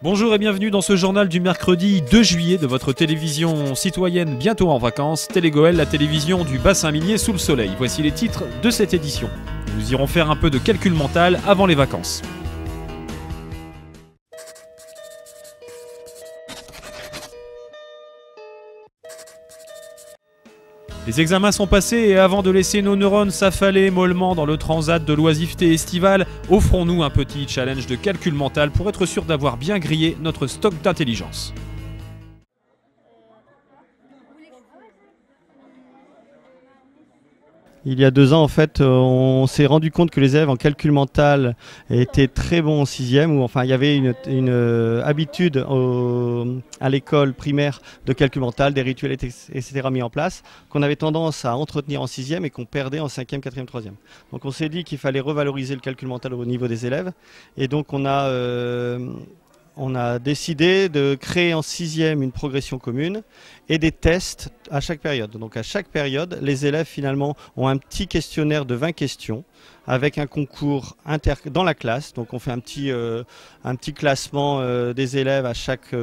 Bonjour et bienvenue dans ce journal du mercredi 2 juillet de votre télévision citoyenne bientôt en vacances, Télégoël, la télévision du bassin minier sous le soleil. Voici les titres de cette édition. Nous irons faire un peu de calcul mental avant les vacances. Les examens sont passés et avant de laisser nos neurones s'affaler mollement dans le transat de l'oisiveté estivale, offrons-nous un petit challenge de calcul mental pour être sûr d'avoir bien grillé notre stock d'intelligence. Il y a 2 ans, en fait, on s'est rendu compte que les élèves en calcul mental étaient très bons en 6e, où enfin, il y avait une habitude à l'école primaire de calcul mental, des rituels, etc. mis en place, qu'on avait tendance à entretenir en 6e et qu'on perdait en 5e, 4e, 3e. Donc on s'est dit qu'il fallait revaloriser le calcul mental au niveau des élèves, et donc on a décidé de créer en 6e une progression commune et des tests à chaque période. Donc à chaque période, les élèves finalement ont un petit questionnaire de 20 questions avec un concours dans la classe. Donc on fait un petit classement des élèves à chaque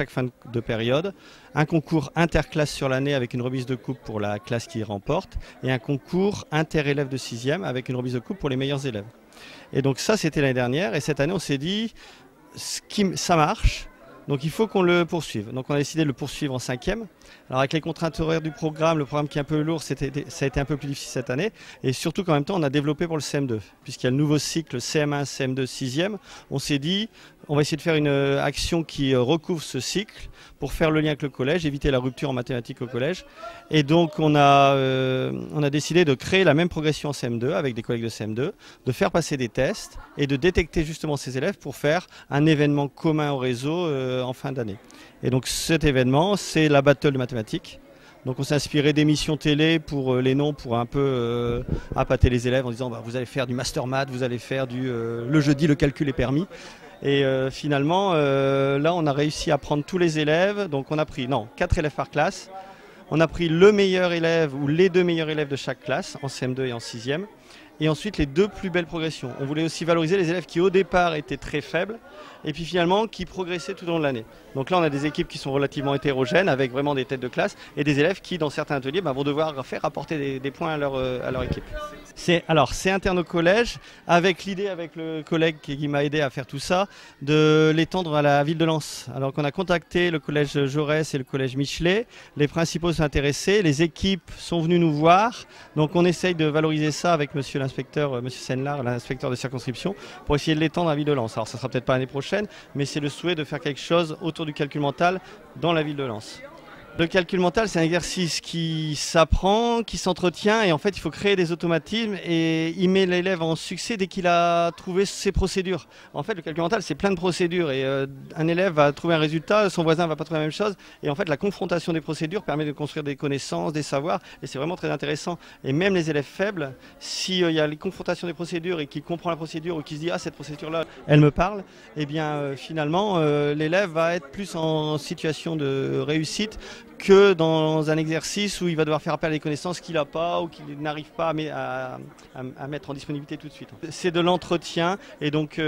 fin de période. Un concours interclasse sur l'année avec une remise de coupe pour la classe qui remporte et un concours inter-élèves de 6e avec une remise de coupe pour les meilleurs élèves. Et donc ça, c'était l'année dernière. Et cette année, on s'est dit, ça marche, donc il faut qu'on le poursuive. Donc on a décidé de le poursuivre en 5e. Alors avec les contraintes horaires du programme, le programme qui est un peu lourd, ça a été un peu plus difficile cette année. Et surtout qu'en même temps, on a développé pour le CM2. Puisqu'il y a le nouveau cycle CM1, CM2, 6e, on s'est dit, on va essayer de faire une action qui recouvre ce cycle pour faire le lien avec le collège, éviter la rupture en mathématiques au collège. Et donc on a décidé de créer la même progression en CM2 avec des collègues de CM2, de faire passer des tests et de détecter justement ces élèves pour faire un événement commun au réseau en fin d'année. Et donc cet événement, c'est la battle de mathématiques. Donc on s'est inspiré d'émissions télé pour les noms, pour un peu appâter les élèves en disant vous allez faire du master math, vous allez faire le jeudi le calcul est permis. Et finalement, là, on a réussi à prendre tous les élèves. Donc on a pris 4 élèves par classe. On a pris le meilleur élève ou les 2 meilleurs élèves de chaque classe, en CM2 et en 6e. Et ensuite, les 2 plus belles progressions. On voulait aussi valoriser les élèves qui, au départ, étaient très faibles et puis finalement, qui progressaient tout au long de l'année. Donc là, on a des équipes qui sont relativement hétérogènes, avec vraiment des têtes de classe, et des élèves qui, dans certains ateliers, vont devoir faire apporter des points à leur équipe. C'est interne au collège, avec l'idée, avec le collègue qui m'a aidé à faire tout ça, de l'étendre à la ville de Lens. Alors qu'on a contacté le collège Jaurès et le collège Michelet, les principaux sont intéressés, les équipes sont venues nous voir, donc on essaye de valoriser ça avec monsieur l'inspecteur, monsieur Senlar, l'inspecteur de circonscription, pour essayer de l'étendre à la ville de Lens. Alors ça sera peut-être pas l'année prochaine, mais c'est le souhait de faire quelque chose autour du calcul mental dans la ville de Lens. Le calcul mental, c'est un exercice qui s'apprend, qui s'entretient, et en fait, il faut créer des automatismes, et il met l'élève en succès dès qu'il a trouvé ses procédures. En fait, le calcul mental, c'est plein de procédures, et un élève va trouver un résultat, son voisin va pas trouver la même chose, et en fait, la confrontation des procédures permet de construire des connaissances, des savoirs, et c'est vraiment très intéressant. Et même les élèves faibles, s'il y a les confrontations des procédures, et qu'il comprend la procédure, ou qu'il se dit « Ah, cette procédure-là, elle me parle », eh bien, finalement, l'élève va être plus en situation de réussite que dans un exercice où il va devoir faire appel à des connaissances qu'il n'a pas ou qu'il n'arrive pas à mettre en disponibilité tout de suite. C'est de l'entretien et donc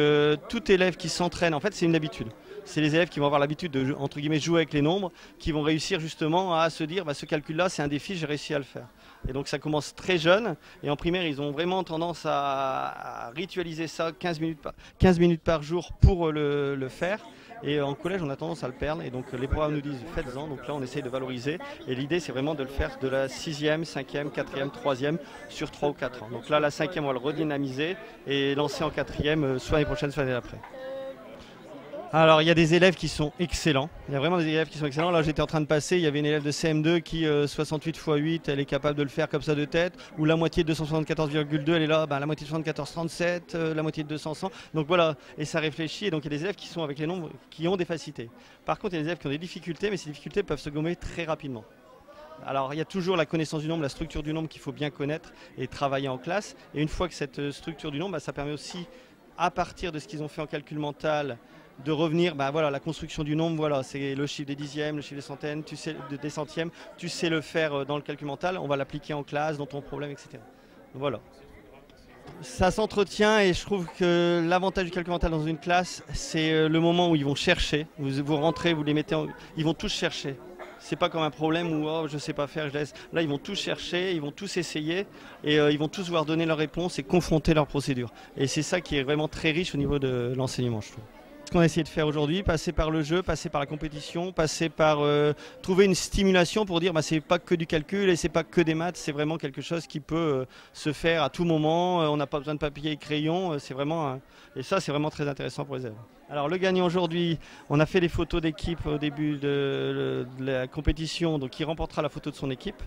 tout élève qui s'entraîne, en fait c'est une habitude. C'est les élèves qui vont avoir l'habitude de, entre guillemets, jouer avec les nombres, qui vont réussir justement à se dire ce calcul-là c'est un défi, j'ai réussi à le faire. Et donc ça commence très jeune et en primaire ils ont vraiment tendance à ritualiser ça 15 minutes par jour pour le faire. Et en collège, on a tendance à le perdre. Et donc, les programmes nous disent faites-en. Donc là, on essaye de valoriser. Et l'idée, c'est vraiment de le faire de la 6e, 5e, 4e, 3e sur 3 ou 4 ans. Donc là, la 5e, on va le redynamiser et lancer en 4e, soit l'année prochaine, soit l'année d'après. Alors il y a des élèves qui sont excellents, il y a vraiment des élèves qui sont excellents. Là j'étais en train de passer, il y avait une élève de CM2 qui 68 x 8, elle est capable de le faire comme ça de tête, ou la moitié de 274,2, elle est là, la moitié de 74,37, la moitié de 200, 100. Donc voilà, et ça réfléchit, et donc il y a des élèves qui sont avec les nombres, qui ont des facilités. Par contre il y a des élèves qui ont des difficultés, mais ces difficultés peuvent se gommer très rapidement. Alors il y a toujours la connaissance du nombre, la structure du nombre qu'il faut bien connaître et travailler en classe. Et une fois que cette structure du nombre, ça permet aussi, à partir de ce qu'ils ont fait en calcul mental, de revenir, la construction du nombre, c'est le chiffre des dixièmes, le chiffre des centaines, des centièmes, tu sais le faire dans le calcul mental, on va l'appliquer en classe, dans ton problème, etc. Voilà. Ça s'entretient et je trouve que l'avantage du calcul mental dans une classe, c'est le moment où ils vont chercher. Vous rentrez, vous les mettez ils vont tous chercher. C'est pas comme un problème où oh, je sais pas faire, je laisse. Là, ils vont tous chercher, ils vont tous essayer et ils vont tous vouloir donner leur réponse et confronter leur procédure. Et c'est ça qui est vraiment très riche au niveau de l'enseignement, je trouve. Ce qu'on a essayé de faire aujourd'hui, passer par le jeu, passer par la compétition, passer par trouver une stimulation pour dire c'est pas que du calcul et c'est pas que des maths, c'est vraiment quelque chose qui peut se faire à tout moment. On n'a pas besoin de papier et crayon, c'est vraiment et ça c'est vraiment très intéressant pour les élèves. Alors le gagnant aujourd'hui, on a fait des photos d'équipe au début de la compétition, donc il remportera la photo de son équipe.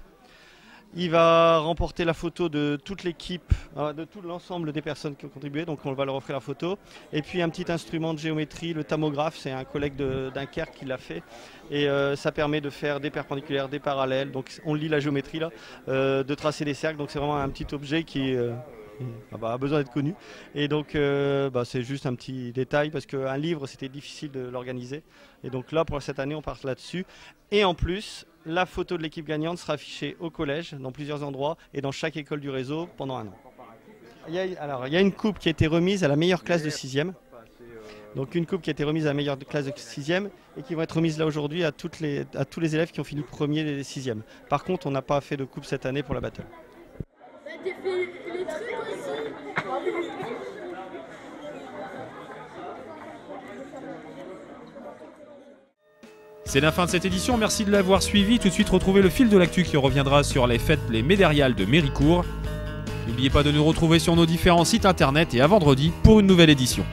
Il va remporter la photo de toute l'équipe, de tout l'ensemble des personnes qui ont contribué, donc on va leur offrir la photo. Et puis un petit instrument de géométrie, le tamographe, c'est un collègue de Dunkerque qui l'a fait. Et ça permet de faire des perpendiculaires, des parallèles, donc on lit la géométrie là, de tracer des cercles, donc c'est vraiment un petit objet qui a besoin d'être connu. Et donc c'est juste un petit détail parce qu'un livre c'était difficile de l'organiser. Et donc là pour cette année on part là-dessus. Et en plus, la photo de l'équipe gagnante sera affichée au collège, dans plusieurs endroits et dans chaque école du réseau pendant un an. Il y a une coupe qui a été remise à la meilleure classe de 6e. Donc une coupe qui a été remise à la meilleure classe de 6e et qui va être remise là aujourd'hui à tous les élèves qui ont fini premier des 6e. Par contre, on n'a pas fait de coupe cette année pour la battle. C'est la fin de cette édition, merci de l'avoir suivi. Tout de suite, retrouvez le fil de l'actu qui reviendra sur les fêtes les Médériales de Méricourt. N'oubliez pas de nous retrouver sur nos différents sites internet et à vendredi pour une nouvelle édition.